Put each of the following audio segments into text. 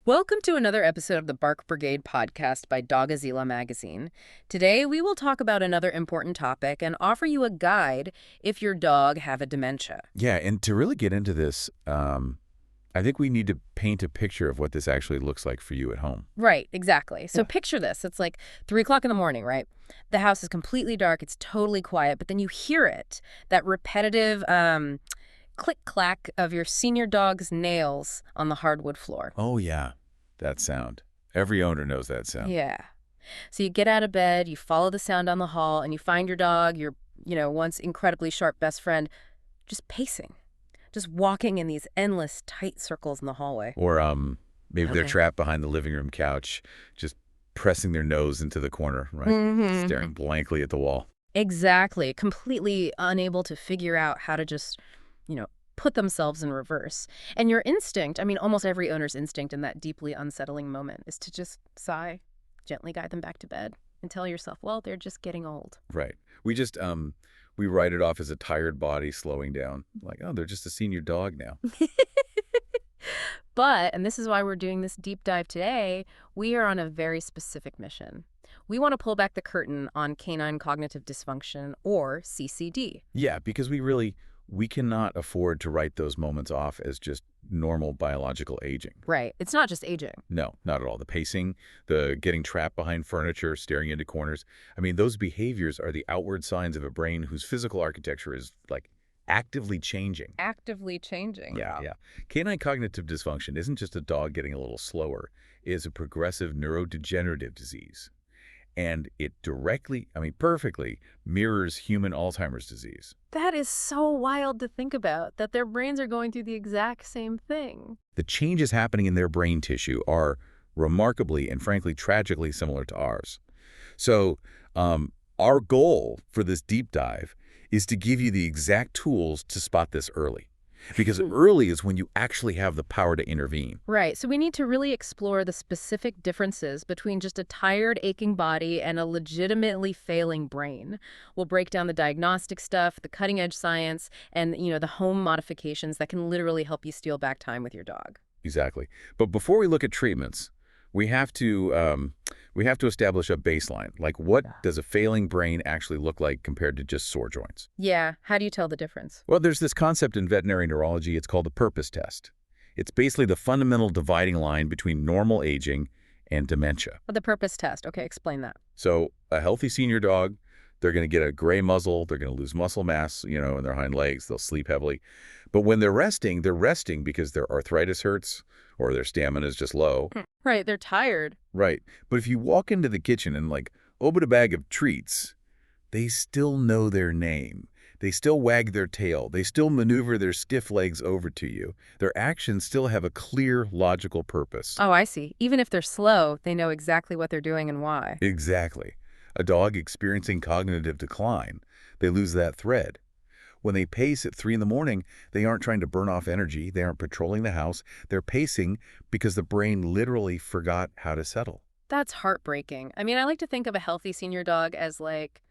Welcome to another episode of the Bark Brigade podcast by Doggozila Magazine. Today, we will talk about another important topic and offer you a guide if your dog have a dementia. Yeah, and to really get into this, I think we need to paint a picture of what this actually looks like for you at home. Right, exactly. So Yeah. picture this. It's like 3 o'clock in the morning, right? The house is completely dark. It's totally quiet, but then you hear it, that repetitive click-clack of your senior dog's nails on the hardwood floor. Oh, yeah, that sound. Every owner knows that sound. Yeah. So you get out of bed, you follow the sound down the hall, and you find your dog, your, once incredibly sharp best friend, just pacing, just walking in these endless tight circles in the hallway. Or maybe they're Okay. trapped behind the living room couch, just pressing their nose into the corner, right? Staring blankly at the wall. Exactly. Completely unable to figure out how to just, put themselves in reverse. And your instinct, almost every owner's instinct in that deeply unsettling moment is to just sigh, gently guide them back to bed, and tell yourself, well, they're just getting old. Right. We just, we write it off as a tired body slowing down. Like, oh, they're just a senior dog now. But, and this is why we're doing this deep dive today, we are on a very specific mission. We want to pull back the curtain on canine cognitive dysfunction, or CCD. Yeah, because we cannot afford to write those moments off as just normal biological aging. Right. It's not just aging. No, not at all. The pacing, the getting trapped behind furniture, staring into corners. Those behaviors are the outward signs of a brain whose physical architecture is, like, actively changing. Actively changing. Yeah. Canine cognitive dysfunction isn't just a dog getting a little slower. It is a progressive neurodegenerative disease. And it directly, perfectly mirrors human Alzheimer's disease. That is so wild to think about, that their brains are going through the exact same thing. The changes happening in their brain tissue are remarkably and frankly tragically similar to ours. So our goal for this deep dive is to give you the exact tools to spot this early. Because early is when you actually have the power to intervene. Right. So we need to really explore the specific differences between just a tired, aching body and a legitimately failing brain. We'll break down the diagnostic stuff, the cutting-edge science, and, the home modifications that can literally help you steal back time with your dog. Exactly. But before we look at treatments, we have to establish a baseline. Like, what does a failing brain actually look like compared to just sore joints? Yeah. How do you tell the difference? Well, there's this concept in veterinary neurology. It's called the purpose test. It's basically the fundamental dividing line between normal aging and dementia. The purpose test. Okay, explain that. So a healthy senior dog, they're going to get a gray muzzle. They're going to lose muscle mass, in their hind legs. They'll sleep heavily. But when they're resting because their arthritis hurts or their stamina is just low. Right, they're tired. Right. But if you walk into the kitchen and, open a bag of treats, they still know their name. They still wag their tail. They still maneuver their stiff legs over to you. Their actions still have a clear, logical purpose. Oh, I see. Even if they're slow, they know exactly what they're doing and why. Exactly. A dog experiencing cognitive decline, they lose that thread. When they pace at 3 in the morning, they aren't trying to burn off energy. They aren't patrolling the house. They're pacing because the brain literally forgot how to settle. That's heartbreaking. I like to think of a healthy senior dog as like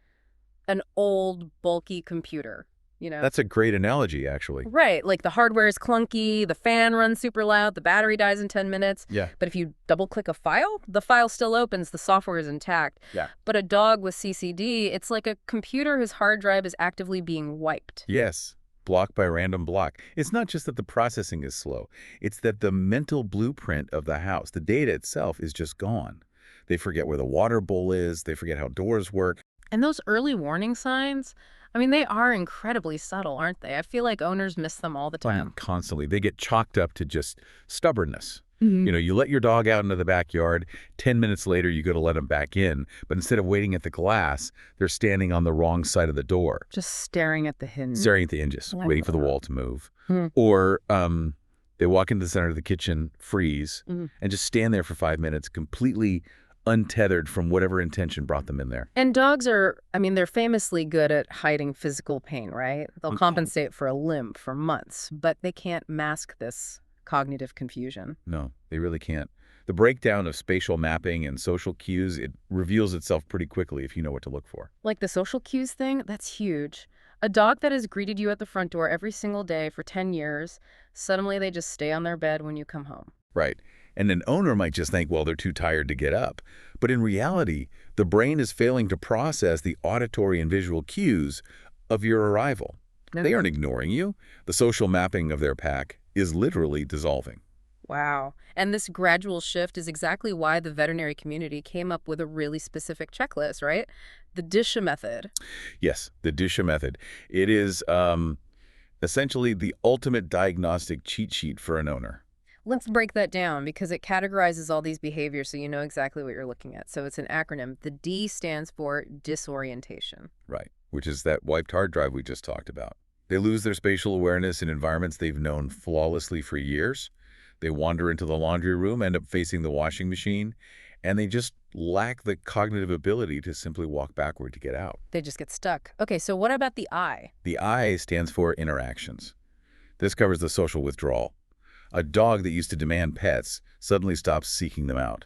an old, bulky computer, That's a great analogy, actually. Right, like the hardware is clunky, the fan runs super loud, the battery dies in 10 minutes. Yeah. But if you double-click a file, the file still opens, the software is intact. Yeah. But a dog with CCD, it's like a computer whose hard drive is actively being wiped. Yes. Block by random block. It's not just that the processing is slow. It's that the mental blueprint of the house, the data itself, is just gone. They forget where the water bowl is. They forget how doors work. And those early warning signs, they are incredibly subtle, aren't they? I feel like owners miss them all the time. Constantly. They get chalked up to just stubbornness. Mm-hmm. You let your dog out into the backyard. 10 minutes later, you go to let him back in. But instead of waiting at the glass, they're standing on the wrong side of the door. Just staring at the hinge. Staring at the hinges, waiting for the wall to move. Hmm. Or they walk into the center of the kitchen, freeze, Mm-hmm. and just stand there for 5 minutes, completely untethered from whatever intention brought them in there. And dogs are, they're famously good at hiding physical pain, right? They'll compensate for a limp for months, but they can't mask this cognitive confusion. No, they really can't. The breakdown of spatial mapping and social cues, it reveals itself pretty quickly if you know what to look for. Like the social cues thing, that's huge. A dog that has greeted you at the front door every single day for 10 years, suddenly they just stay on their bed when you come home. Right. And an owner might just think, well, they're too tired to get up. But in reality, the brain is failing to process the auditory and visual cues of your arrival. They aren't ignoring you. The social mapping of their pack is literally dissolving. Wow. And this gradual shift is exactly why the veterinary community came up with a really specific checklist, right? The DISHA method. Yes, the DISHA method. It is essentially the ultimate diagnostic cheat sheet for an owner. Let's break that down because it categorizes all these behaviors so you know exactly what you're looking at. So it's an acronym. The D stands for disorientation. Right, which is that wiped hard drive we just talked about. They lose their spatial awareness in environments they've known flawlessly for years. They wander into the laundry room, end up facing the washing machine, and they just lack the cognitive ability to simply walk backward to get out. They just get stuck. Okay, so what about the I? The I stands for interactions. This covers the social withdrawal. A dog that used to demand pets suddenly stops seeking them out.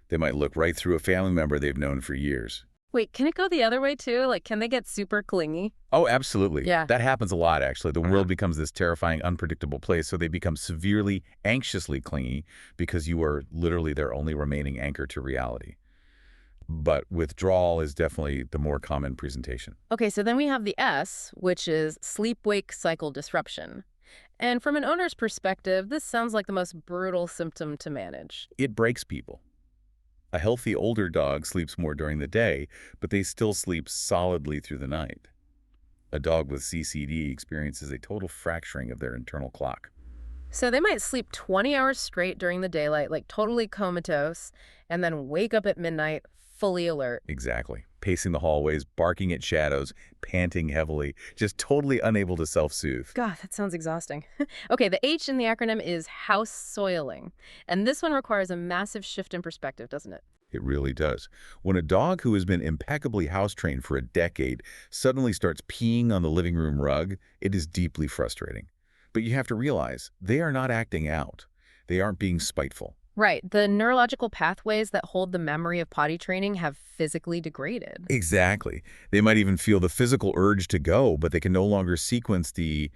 They might look right through a family member they've known for years. Wait, can it go the other way too? Like, can they get super clingy? Oh, absolutely. Yeah. That happens a lot, actually. The world becomes this terrifying, unpredictable place, so they become severely, anxiously clingy because you are literally their only remaining anchor to reality. But withdrawal is definitely the more common presentation. Okay, so then we have the S, which is sleep-wake cycle disruption. And from an owner's perspective, this sounds like the most brutal symptom to manage. It breaks people. A healthy older dog sleeps more during the day, but they still sleep solidly through the night. A dog with CCD experiences a total fracturing of their internal clock. So they might sleep 20 hours straight during the daylight, like totally comatose, and then wake up at midnight fully alert. Exactly. Pacing the hallways, barking at shadows, panting heavily, just totally unable to self-soothe. God, that sounds exhausting. Okay, the H in the acronym is house soiling. And this one requires a massive shift in perspective, doesn't it? It really does. When a dog who has been impeccably house-trained for a decade suddenly starts peeing on the living room rug, it is deeply frustrating. But you have to realize, they are not acting out. They aren't being spiteful. Right. The neurological pathways that hold the memory of potty training have physically degraded. Exactly. They might even feel the physical urge to go, but they can no longer sequence the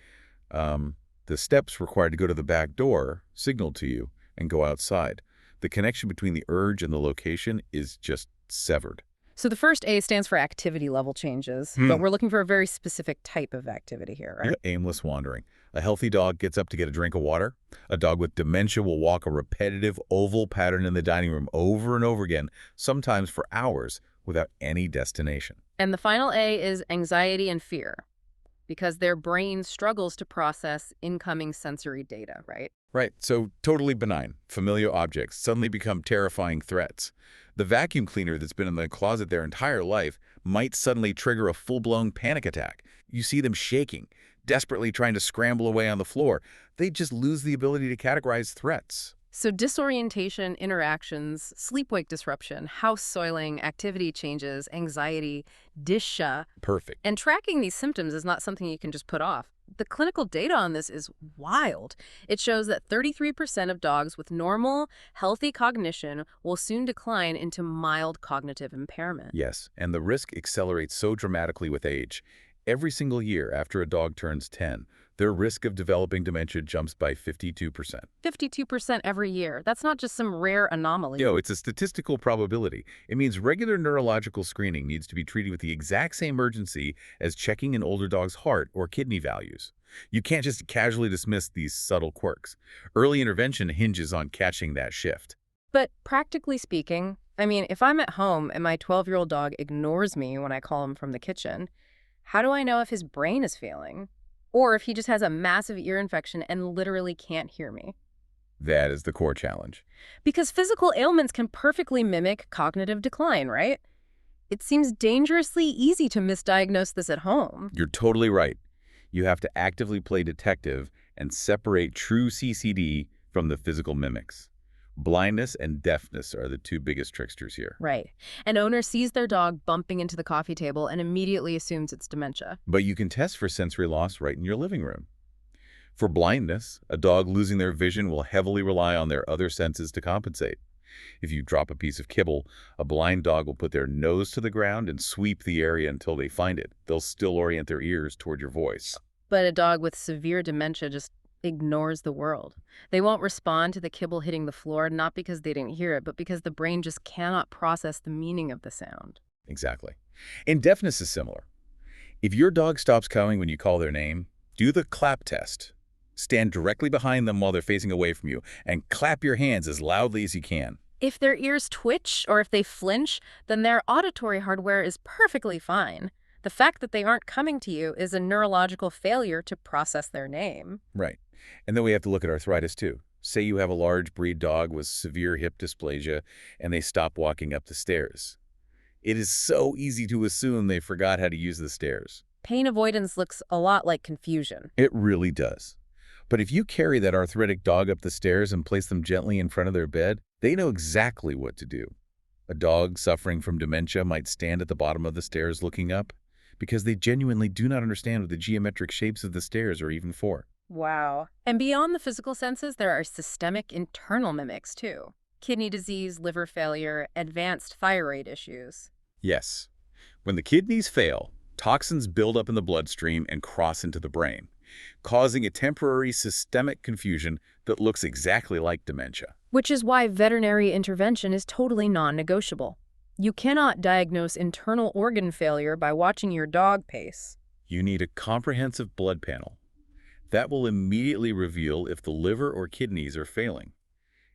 steps required to go to the back door, signal to you, and go outside. The connection between the urge and the location is just severed. So the first A stands for activity level changes, but we're looking for a very specific type of activity here, right? Yeah, aimless wandering. A healthy dog gets up to get a drink of water. A dog with dementia will walk a repetitive oval pattern in the dining room over and over again, sometimes for hours, without any destination. And the final A is anxiety and fear, because their brain struggles to process incoming sensory data, right? Right, so totally benign. Familiar objects suddenly become terrifying threats. The vacuum cleaner that's been in the closet their entire life might suddenly trigger a full-blown panic attack. You see them shaking, desperately trying to scramble away on the floor. They just lose the ability to categorize threats. So disorientation, interactions, sleep-wake disruption, house soiling, activity changes, anxiety, DISHA. Perfect. And tracking these symptoms is not something you can just put off. The clinical data on this is wild. It shows that 33% of dogs with normal, healthy cognition will soon decline into mild cognitive impairment. Yes, and the risk accelerates so dramatically with age. Every single year after a dog turns 10, their risk of developing dementia jumps by 52%. 52% every year. That's not just some rare anomaly. It's a statistical probability. It means regular neurological screening needs to be treated with the exact same urgency as checking an older dog's heart or kidney values. You can't just casually dismiss these subtle quirks. Early intervention hinges on catching that shift. But practically speaking, I mean, if I'm at home and my 12-year-old dog ignores me when I call him from the kitchen, how do I know if his brain is failing? Or if he just has a massive ear infection and literally can't hear me? That is the core challenge. Because physical ailments can perfectly mimic cognitive decline, right? It seems dangerously easy to misdiagnose this at home. You're totally right. You have to actively play detective and separate true CCD from the physical mimics. Blindness and deafness are the two biggest tricksters here. Right. An owner sees their dog bumping into the coffee table and immediately assumes it's dementia. But you can test for sensory loss right in your living room. For blindness, a dog losing their vision will heavily rely on their other senses to compensate. If you drop a piece of kibble, a blind dog will put their nose to the ground and sweep the area until they find it. They'll still orient their ears toward your voice. But a dog with severe dementia just ignores the world. They won't respond to the kibble hitting the floor, not because they didn't hear it, but because the brain just cannot process the meaning of the sound. Exactly. And deafness is similar. If your dog stops coming when you call their name, do the clap test. Stand directly behind them while they're facing away from you and clap your hands as loudly as you can. If their ears twitch or if they flinch, then their auditory hardware is perfectly fine. The fact that they aren't coming to you is a neurological failure to process their name. Right. And then we have to look at arthritis too. Say you have a large breed dog with severe hip dysplasia and they stop walking up the stairs. It is so easy to assume they forgot how to use the stairs. Pain avoidance looks a lot like confusion. It really does. But if you carry that arthritic dog up the stairs and place them gently in front of their bed, they know exactly what to do. A dog suffering from dementia might stand at the bottom of the stairs looking up because they genuinely do not understand what the geometric shapes of the stairs are even for. Wow. And beyond the physical senses, there are systemic internal mimics too. Kidney disease, liver failure, advanced thyroid issues. Yes. When the kidneys fail, toxins build up in the bloodstream and cross into the brain, causing a temporary systemic confusion that looks exactly like dementia. Which is why veterinary intervention is totally non-negotiable. You cannot diagnose internal organ failure by watching your dog pace. You need a comprehensive blood panel. That will immediately reveal if the liver or kidneys are failing.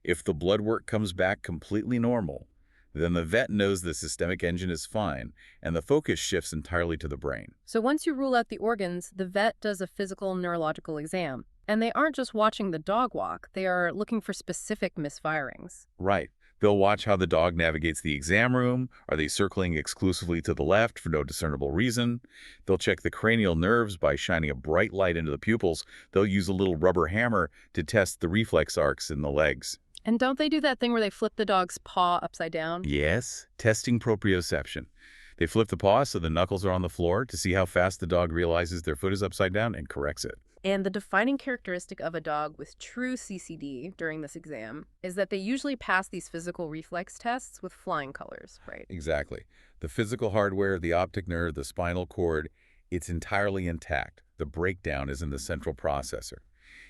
If the blood work comes back completely normal, then the vet knows the systemic engine is fine, and the focus shifts entirely to the brain. So once you rule out the organs, the vet does a physical neurological exam. And they aren't just watching the dog walk, they are looking for specific misfirings. Right. They'll watch how the dog navigates the exam room. Are they circling exclusively to the left for no discernible reason? They'll check the cranial nerves by shining a bright light into the pupils. They'll use a little rubber hammer to test the reflex arcs in the legs. And don't they do that thing where they flip the dog's paw upside down? Yes, testing proprioception. They flip the paw so the knuckles are on the floor to see how fast the dog realizes their foot is upside down and corrects it. And the defining characteristic of a dog with true CCD during this exam is that they usually pass these physical reflex tests with flying colors, right? Exactly. The physical hardware, the optic nerve, the spinal cord, it's entirely intact. The breakdown is in the central processor.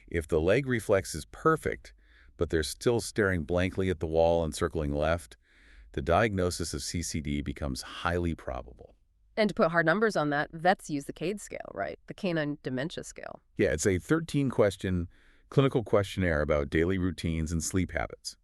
If the leg reflex is perfect, but they're still staring blankly at the wall and circling left, the diagnosis of CCD becomes highly probable. And to put hard numbers on that, vets use the CADE scale, right? The Canine Dementia Scale. Yeah, it's a 13-question clinical questionnaire about daily routines and sleep habits.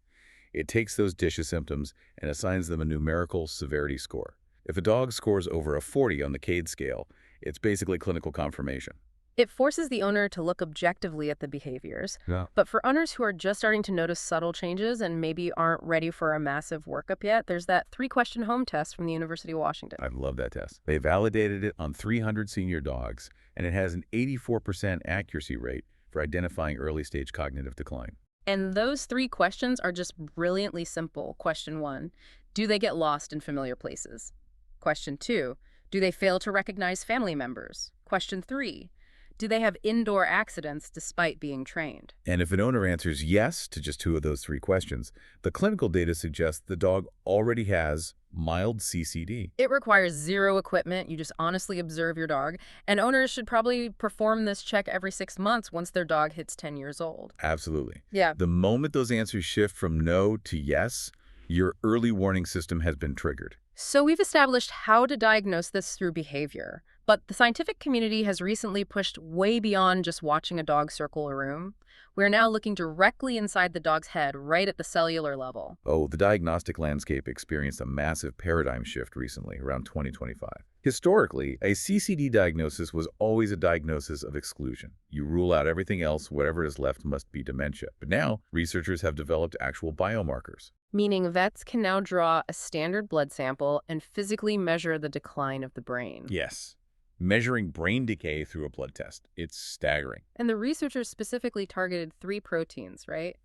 It takes those DISHA symptoms and assigns them a numerical severity score. If a dog scores over a 40 on the CADE scale, it's basically clinical confirmation. It forces the owner to look objectively at the behaviors. Yeah. But for owners who are just starting to notice subtle changes and maybe aren't ready for a massive workup yet, there's that 3-question home test from the University of Washington. I love that test. They validated it on 300 senior dogs, and it has an 84% accuracy rate for identifying early-stage cognitive decline. And those 3 questions are just brilliantly simple. Question 1, do they get lost in familiar places? Question 2, do they fail to recognize family members? Question 3, do they have indoor accidents despite being trained? And if an owner answers yes to just 2 of those 3 questions, the clinical data suggests the dog already has mild CCD. It requires 0 equipment. You just honestly observe your dog. And owners should probably perform this check every 6 months once their dog hits 10 years old. Absolutely. Yeah. The moment those answers shift from no to yes, your early warning system has been triggered. So we've established how to diagnose this through behavior. But the scientific community has recently pushed way beyond just watching a dog circle a room. We're now looking directly inside the dog's head, right at the cellular level. Oh, the diagnostic landscape experienced a massive paradigm shift recently, around 2025. Historically, a CCD diagnosis was always a diagnosis of exclusion. You rule out everything else, whatever is left must be dementia. But now, researchers have developed actual biomarkers. Meaning vets can now draw a standard blood sample and physically measure the decline of the brain. Yes. Measuring brain decay through a blood test. It's staggering. And the researchers specifically targeted 3 proteins, right?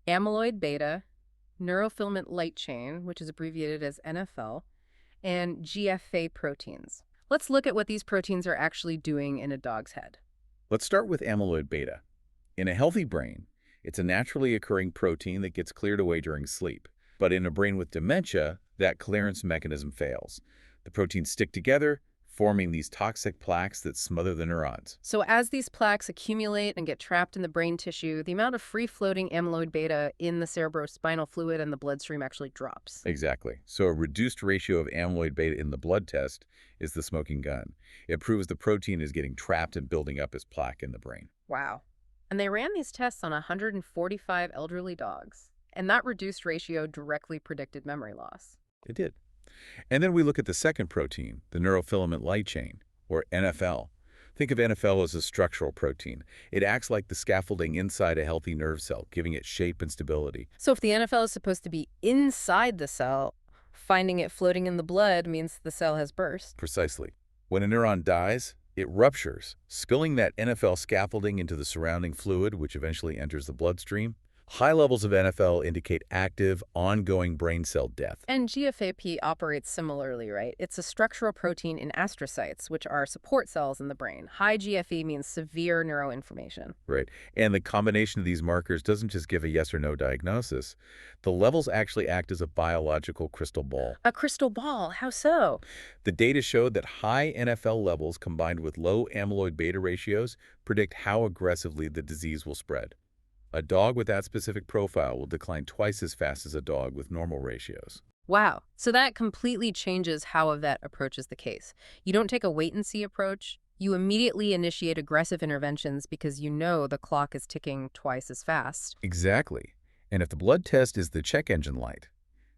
Amyloid beta, neurofilament light chain, which is abbreviated as NFL, and GFA proteins. Let's look at what these proteins are actually doing in a dog's head. Let's start with amyloid beta. In a healthy brain, it's a naturally occurring protein that gets cleared away during sleep. But in a brain with dementia, that clearance mechanism fails. The proteins stick together, forming these toxic plaques that smother the neurons. So as these plaques accumulate and get trapped in the brain tissue, the amount of free-floating amyloid beta in the cerebrospinal fluid and the bloodstream actually drops. Exactly. So a reduced ratio of amyloid beta in the blood test is the smoking gun. It proves the protein is getting trapped and building up as plaque in the brain. Wow. And they ran these tests on 145 elderly dogs, and that reduced ratio directly predicted memory loss. It did. And then we look at the second protein, the neurofilament light chain, or NFL. Think of NFL as a structural protein. It acts like the scaffolding inside a healthy nerve cell, giving it shape and stability. So if the NFL is supposed to be inside the cell, finding it floating in the blood means the cell has burst. Precisely. When a neuron dies, it ruptures, spilling that NFL scaffolding into the surrounding fluid, which eventually enters the bloodstream. High levels of NFL indicate active, ongoing brain cell death. And GFAP operates similarly, right? It's a structural protein in astrocytes, which are support cells in the brain. High GFE means severe neuroinflammation. Right. And the combination of these markers doesn't just give a yes or no diagnosis. The levels actually act as a biological crystal ball. A crystal ball? How so? The data showed that high NFL levels combined with low amyloid beta ratios predict how aggressively the disease will spread. A dog with that specific profile will decline twice as fast as a dog with normal ratios. Wow. So that completely changes how a vet approaches the case. You don't take a wait-and-see approach. You immediately initiate aggressive interventions because you know the clock is ticking twice as fast. Exactly. And if the blood test is the check engine light,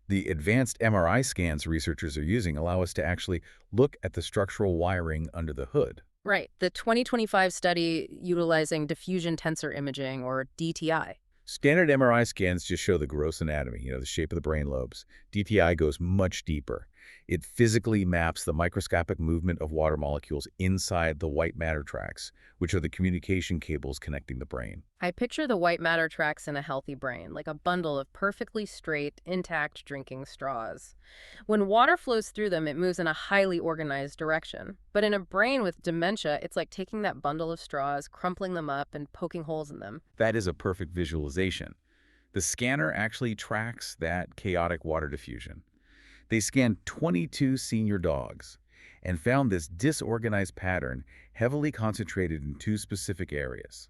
the advanced MRI scans researchers are using allow us to actually look at the structural wiring under the hood. Right. The 2025 study utilizing diffusion tensor imaging, or DTI. Standard MRI scans just show the gross anatomy, the shape of the brain lobes. DTI goes much deeper. It physically maps the microscopic movement of water molecules inside the white matter tracts, which are the communication cables connecting the brain. I picture the white matter tracts in a healthy brain, like a bundle of perfectly straight, intact drinking straws. When water flows through them, it moves in a highly organized direction. But in a brain with dementia, it's like taking that bundle of straws, crumpling them up, and poking holes in them. That is a perfect visualization. The scanner actually tracks that chaotic water diffusion. They scanned 22 senior dogs and found this disorganized pattern heavily concentrated in two specific areas,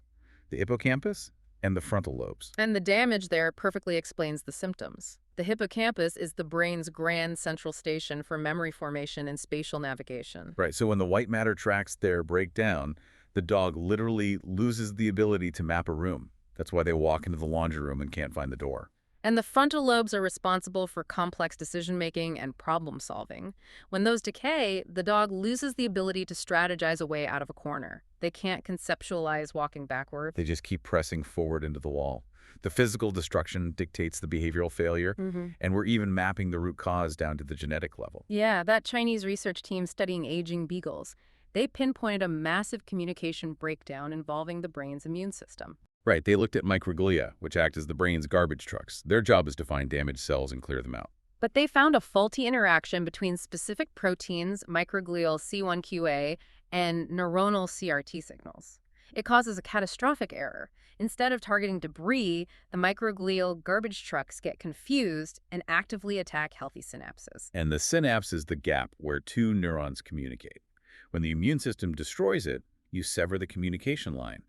the hippocampus and the frontal lobes. And the damage there perfectly explains the symptoms. The hippocampus is the brain's grand central station for memory formation and spatial navigation. Right, so when the white matter tracts there break down, the dog literally loses the ability to map a room. That's why they walk into the laundry room and can't find the door. And the frontal lobes are responsible for complex decision-making and problem-solving. When those decay, the dog loses the ability to strategize a way out of a corner. They can't conceptualize walking backward. They just keep pressing forward into the wall. The physical destruction dictates the behavioral failure, and we're even mapping the root cause down to the genetic level. Yeah, that Chinese research team studying aging beagles, they pinpointed a massive communication breakdown involving the brain's immune system. Right, they looked at microglia, which act as the brain's garbage trucks. Their job is to find damaged cells and clear them out. But they found a faulty interaction between specific proteins, microglial C1qa, and neuronal CRT signals. It causes a catastrophic error. Instead of targeting debris, the microglial garbage trucks get confused and actively attack healthy synapses. And the synapse is the gap where two neurons communicate. When the immune system destroys it, you sever the communication line.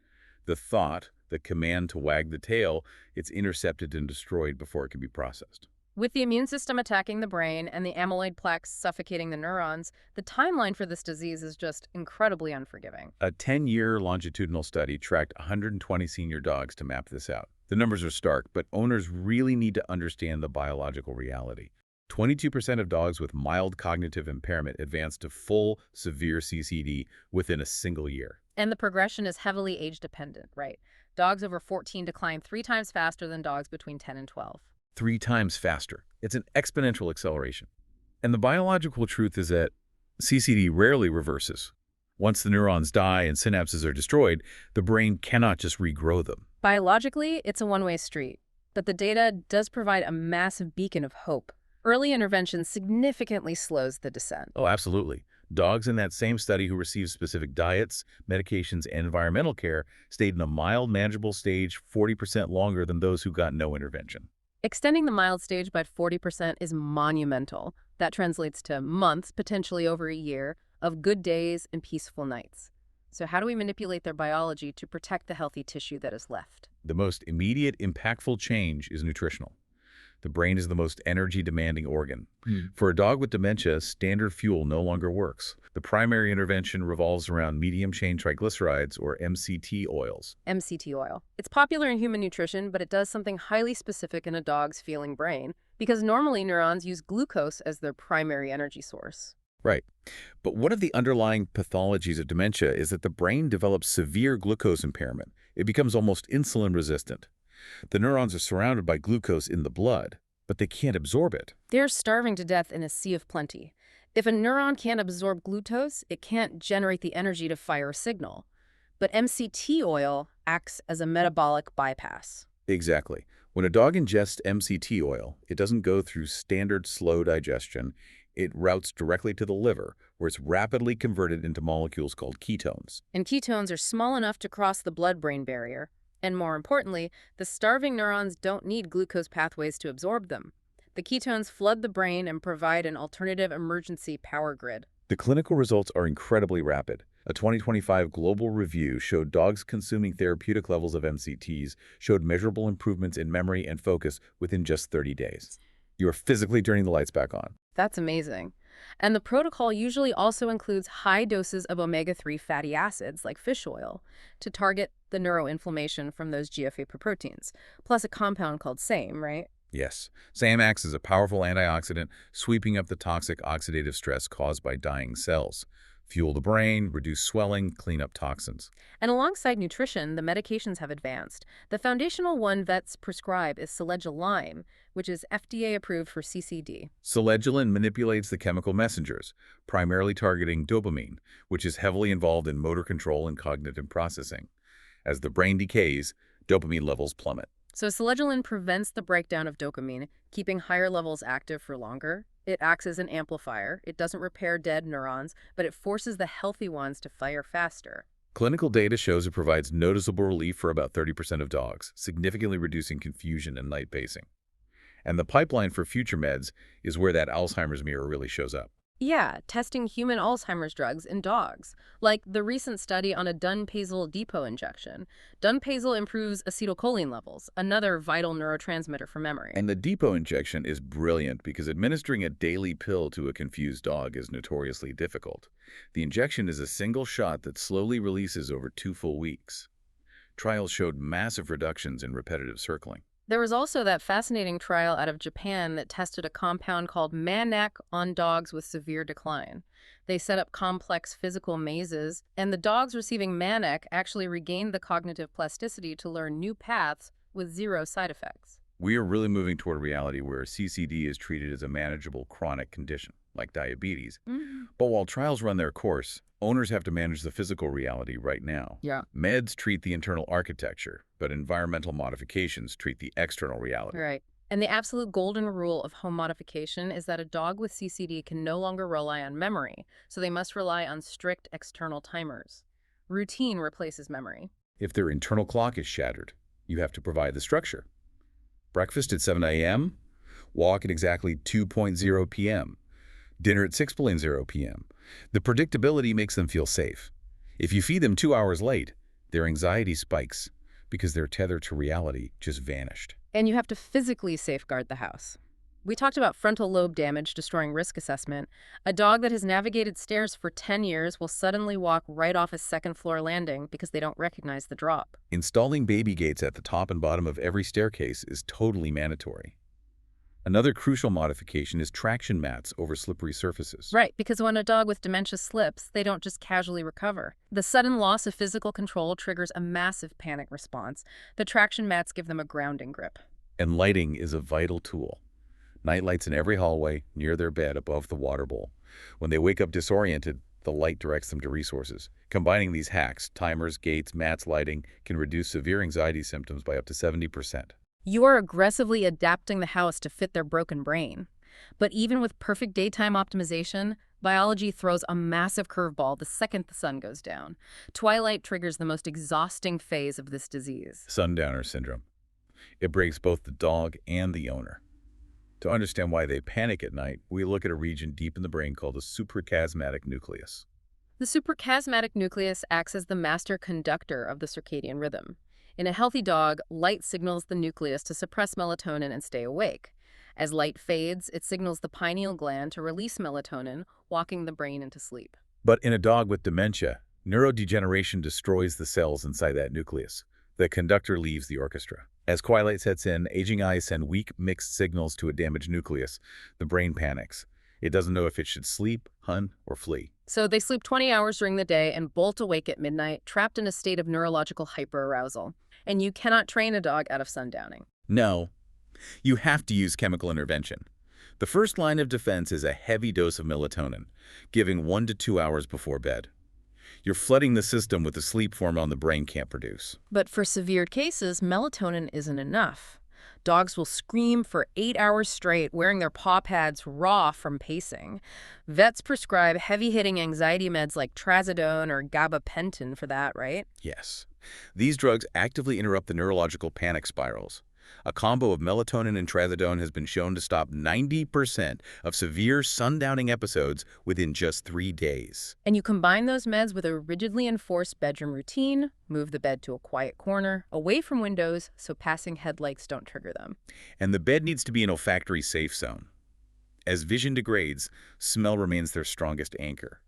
The thought, the command to wag the tail, it's intercepted and destroyed before it can be processed. With the immune system attacking the brain and the amyloid plaques suffocating the neurons, the timeline for this disease is just incredibly unforgiving. A 10-year longitudinal study tracked 120 senior dogs to map this out. The numbers are stark, but owners really need to understand the biological reality. 22% of dogs with mild cognitive impairment advanced to full, severe CCD within a single year. And the progression is heavily age-dependent, right? Dogs over 14 decline 3 times faster than dogs between 10 and 12. 3 times faster. It's an exponential acceleration. And the biological truth is that CCD rarely reverses. Once the neurons die and synapses are destroyed, the brain cannot just regrow them. Biologically, it's a one-way street. But the data does provide a massive beacon of hope. Early intervention significantly slows the descent. Oh, absolutely. Dogs in that same study who received specific diets, medications, and environmental care stayed in a mild, manageable stage 40% longer than those who got no intervention. Extending the mild stage by 40% is monumental. That translates to months, potentially over a year, of good days and peaceful nights. So how do we manipulate their biology to protect the healthy tissue that is left? The most immediate, impactful change is nutritional. The brain is the most energy-demanding organ. For a dog with dementia, standard fuel no longer works. The primary intervention revolves around medium-chain triglycerides, or MCT oils. MCT oil. It's popular in human nutrition, but it does something highly specific in a dog's feeling brain, because normally neurons use glucose as their primary energy source. Right. But one of the underlying pathologies of dementia is that the brain develops severe glucose impairment. It becomes almost insulin resistant. The neurons are surrounded by glucose in the blood, but they can't absorb it. They're starving to death in a sea of plenty. If a neuron can't absorb glucose, it can't generate the energy to fire a signal. But MCT oil acts as a metabolic bypass. Exactly. When a dog ingests MCT oil, it doesn't go through standard slow digestion. It routes directly to the liver, where it's rapidly converted into molecules called ketones. And ketones are small enough to cross the blood-brain barrier. And more importantly, the starving neurons don't need glucose pathways to absorb them. The ketones flood the brain and provide an alternative emergency power grid. The clinical results are incredibly rapid. A 2025 global review showed dogs consuming therapeutic levels of MCTs showed measurable improvements in memory and focus within just 30 days. You are physically turning the lights back on. That's amazing. And the protocol usually also includes high doses of omega-3 fatty acids, like fish oil, to target the neuroinflammation from those GFA proteins, plus a compound called SAMe, right? Yes, SAM acts as a powerful antioxidant, sweeping up the toxic oxidative stress caused by dying cells. Fuel the brain, reduce swelling, clean up toxins. And alongside nutrition, the medications have advanced. The foundational one vets prescribe is Selegiline, which is FDA approved for CCD. Selegiline manipulates the chemical messengers, primarily targeting dopamine, which is heavily involved in motor control and cognitive processing. As the brain decays, dopamine levels plummet. So Selegiline prevents the breakdown of dopamine, keeping higher levels active for longer. It acts as an amplifier. It doesn't repair dead neurons, but it forces the healthy ones to fire faster. Clinical data shows it provides noticeable relief for about 30% of dogs, significantly reducing confusion and night pacing. And the pipeline for future meds is where that Alzheimer's mirror really shows up. Yeah, testing human Alzheimer's drugs in dogs, like the recent study on a Donepezil depot injection. Donepezil improves acetylcholine levels, another vital neurotransmitter for memory. And the depot injection is brilliant because administering a daily pill to a confused dog is notoriously difficult. The injection is a single shot that slowly releases over 2 full weeks. Trials showed massive reductions in repetitive circling. There was also that fascinating trial out of Japan that tested a compound called Manac on dogs with severe decline. They set up complex physical mazes, and the dogs receiving Manac actually regained the cognitive plasticity to learn new paths with 0 side effects. We are really moving toward a reality where CCD is treated as a manageable chronic condition, like diabetes. But while trials run their course, owners have to manage the physical reality right now. Yeah. Meds treat the internal architecture, but environmental modifications treat the external reality. Right. And the absolute golden rule of home modification is that a dog with CCD can no longer rely on memory, so they must rely on strict external timers. Routine replaces memory. If their internal clock is shattered, you have to provide the structure. Breakfast at 7 a.m., walk at exactly 2:00 p.m., dinner at 6:00 p.m. The predictability makes them feel safe. If you feed them 2 hours late, their anxiety spikes because their tether to reality just vanished. And you have to physically safeguard the house. We talked about frontal lobe damage destroying risk assessment. A dog that has navigated stairs for 10 years will suddenly walk right off a second-floor landing because they don't recognize the drop. Installing baby gates at the top and bottom of every staircase is totally mandatory. Another crucial modification is traction mats over slippery surfaces. Right, because when a dog with dementia slips, they don't just casually recover. The sudden loss of physical control triggers a massive panic response. The traction mats give them a grounding grip. And lighting is a vital tool. Night lights in every hallway, near their bed, above the water bowl. When they wake up disoriented, the light directs them to resources. Combining these hacks, timers, gates, mats, lighting, can reduce severe anxiety symptoms by up to 70%. You are aggressively adapting the house to fit their broken brain. But even with perfect daytime optimization, biology throws a massive curveball the second the sun goes down. Twilight triggers the most exhausting phase of this disease. Sundowner syndrome. It breaks both the dog and the owner. To understand why they panic at night, we look at a region deep in the brain called the suprachiasmatic nucleus. The suprachiasmatic nucleus acts as the master conductor of the circadian rhythm. In a healthy dog, light signals the nucleus to suppress melatonin and stay awake. As light fades, it signals the pineal gland to release melatonin, walking the brain into sleep. But in a dog with dementia, neurodegeneration destroys the cells inside that nucleus. The conductor leaves the orchestra. As twilight sets in, aging eyes send weak, mixed signals to a damaged nucleus. The brain panics. It doesn't know if it should sleep, hunt, or flee. So they sleep 20 hours during the day and bolt awake at midnight, trapped in a state of neurological hyperarousal. And you cannot train a dog out of sundowning. No, you have to use chemical intervention. The first line of defense is a heavy dose of melatonin, giving 1 to 2 hours before bed. You're flooding the system with the sleep hormone the brain can't produce. But for severe cases, melatonin isn't enough. Dogs will scream for 8 hours straight, wearing their paw pads raw from pacing. Vets prescribe heavy-hitting anxiety meds like trazodone or gabapentin for that, right? Yes. These drugs actively interrupt the neurological panic spirals. A combo of melatonin and trazodone has been shown to stop 90% of severe sundowning episodes within just 3 days. And you combine those meds with a rigidly enforced bedroom routine, move the bed to a quiet corner, away from windows so passing headlights don't trigger them. And the bed needs to be an olfactory safe zone. As vision degrades, smell remains their strongest anchor.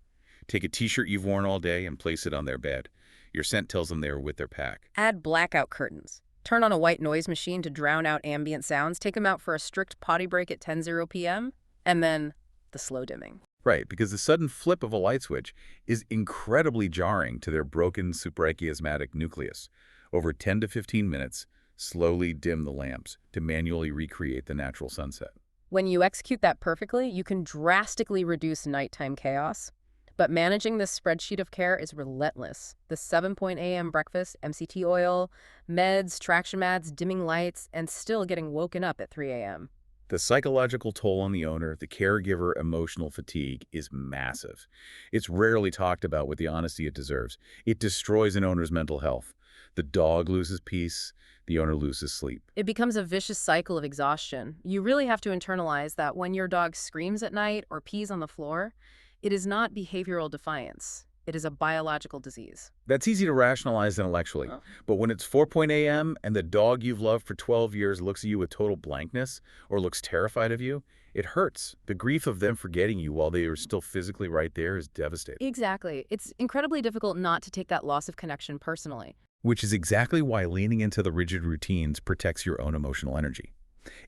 Take a t-shirt you've worn all day and place it on their bed. Your scent tells them they are with their pack. Add blackout curtains. Turn on a white noise machine to drown out ambient sounds. Take them out for a strict potty break at 10:00 p.m. And then the slow dimming. Right, because the sudden flip of a light switch is incredibly jarring to their broken suprachiasmatic nucleus. Over 10 to 15 minutes, slowly dim the lamps to manually recreate the natural sunset. When you execute that perfectly, you can drastically reduce nighttime chaos. But managing this spreadsheet of care is relentless. The 7 a.m. breakfast, MCT oil, meds, traction mats, dimming lights, and still getting woken up at 3 a.m. The psychological toll on the owner, the caregiver emotional fatigue, is massive. It's rarely talked about with the honesty it deserves. It destroys an owner's mental health. The dog loses peace, the owner loses sleep. It becomes a vicious cycle of exhaustion. You really have to internalize that when your dog screams at night or pees on the floor, it is not behavioral defiance. It is a biological disease. That's easy to rationalize intellectually, but when it's 4 a.m. and the dog you've loved for 12 years looks at you with total blankness or looks terrified of you, it hurts. The grief of them forgetting you while they are still physically right there is devastating. Exactly. It's incredibly difficult not to take that loss of connection personally. Which is exactly why leaning into the rigid routines protects your own emotional energy.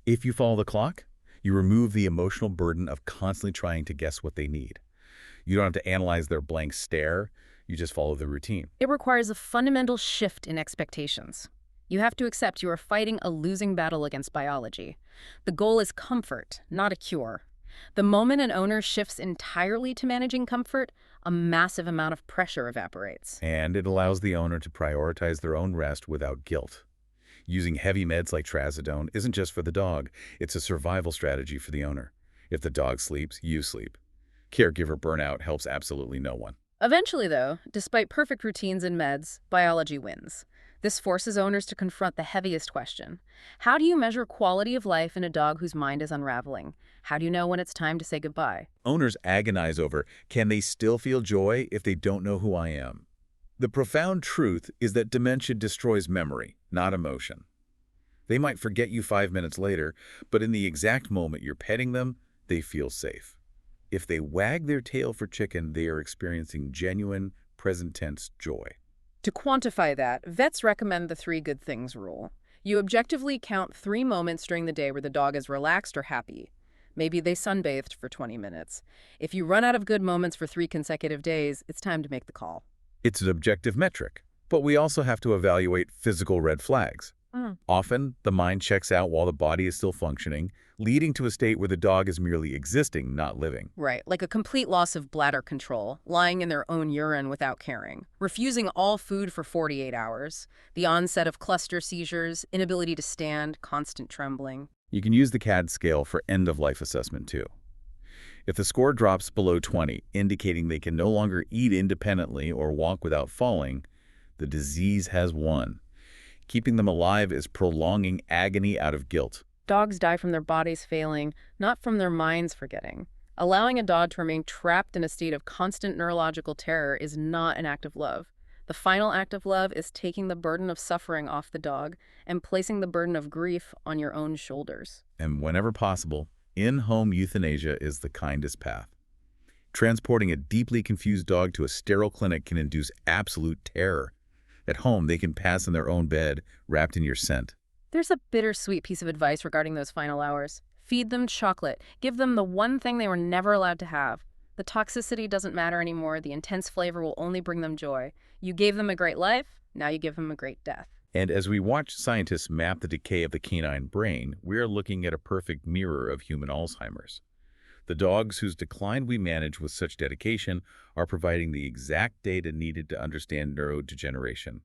If you follow the clock, you remove the emotional burden of constantly trying to guess what they need. You don't have to analyze their blank stare. You just follow the routine. It requires a fundamental shift in expectations. You have to accept you are fighting a losing battle against biology. The goal is comfort, not a cure. The moment an owner shifts entirely to managing comfort, a massive amount of pressure evaporates. And it allows the owner to prioritize their own rest without guilt. Using heavy meds like trazodone isn't just for the dog. It's a survival strategy for the owner. If the dog sleeps, you sleep. Caregiver burnout helps absolutely no one. Eventually, though, despite perfect routines and meds, biology wins. This forces owners to confront the heaviest question. How do you measure quality of life in a dog whose mind is unraveling? How do you know when it's time to say goodbye? Owners agonize over, can they still feel joy if they don't know who I am? The profound truth is that dementia destroys memory, not emotion. They might forget you 5 minutes later, but in the exact moment you're petting them, they feel safe. If they wag their tail for chicken, they are experiencing genuine, present-tense joy. To quantify that, vets recommend the 3 good things rule. You objectively count 3 moments during the day where the dog is relaxed or happy. Maybe they sunbathed for 20 minutes. If you run out of good moments for 3 consecutive days, it's time to make the call. It's an objective metric, but we also have to evaluate physical red flags. Often, the mind checks out while the body is still functioning, leading to a state where the dog is merely existing, not living. Right, like a complete loss of bladder control, lying in their own urine without caring, refusing all food for 48 hours, the onset of cluster seizures, inability to stand, constant trembling. You can use the CAD scale for end-of-life assessment, too. If the score drops below 20, indicating they can no longer eat independently or walk without falling, the disease has won. Keeping them alive is prolonging agony out of guilt. Dogs die from their bodies failing, not from their minds forgetting. Allowing a dog to remain trapped in a state of constant neurological terror is not an act of love. The final act of love is taking the burden of suffering off the dog and placing the burden of grief on your own shoulders. And whenever possible, in-home euthanasia is the kindest path. Transporting a deeply confused dog to a sterile clinic can induce absolute terror. At home, they can pass in their own bed, wrapped in your scent. There's a bittersweet piece of advice regarding those final hours. Feed them chocolate. Give them the one thing they were never allowed to have. The toxicity doesn't matter anymore. The intense flavor will only bring them joy. You gave them a great life, now you give them a great death. And as we watch scientists map the decay of the canine brain, we are looking at a perfect mirror of human Alzheimer's. The dogs whose decline we manage with such dedication are providing the exact data needed to understand neurodegeneration.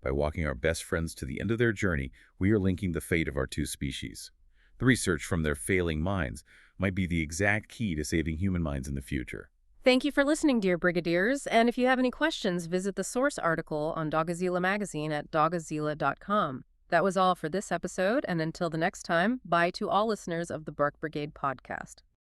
By walking our best friends to the end of their journey, we are linking the fate of our two species. The research from their failing minds might be the exact key to saving human minds in the future. Thank you for listening, dear Brigadiers, and if you have any questions, visit the source article on Doggozila Magazine at doggozila.com. That was all for this episode, and until the next time, bye to all listeners of the Bark Brigade podcast.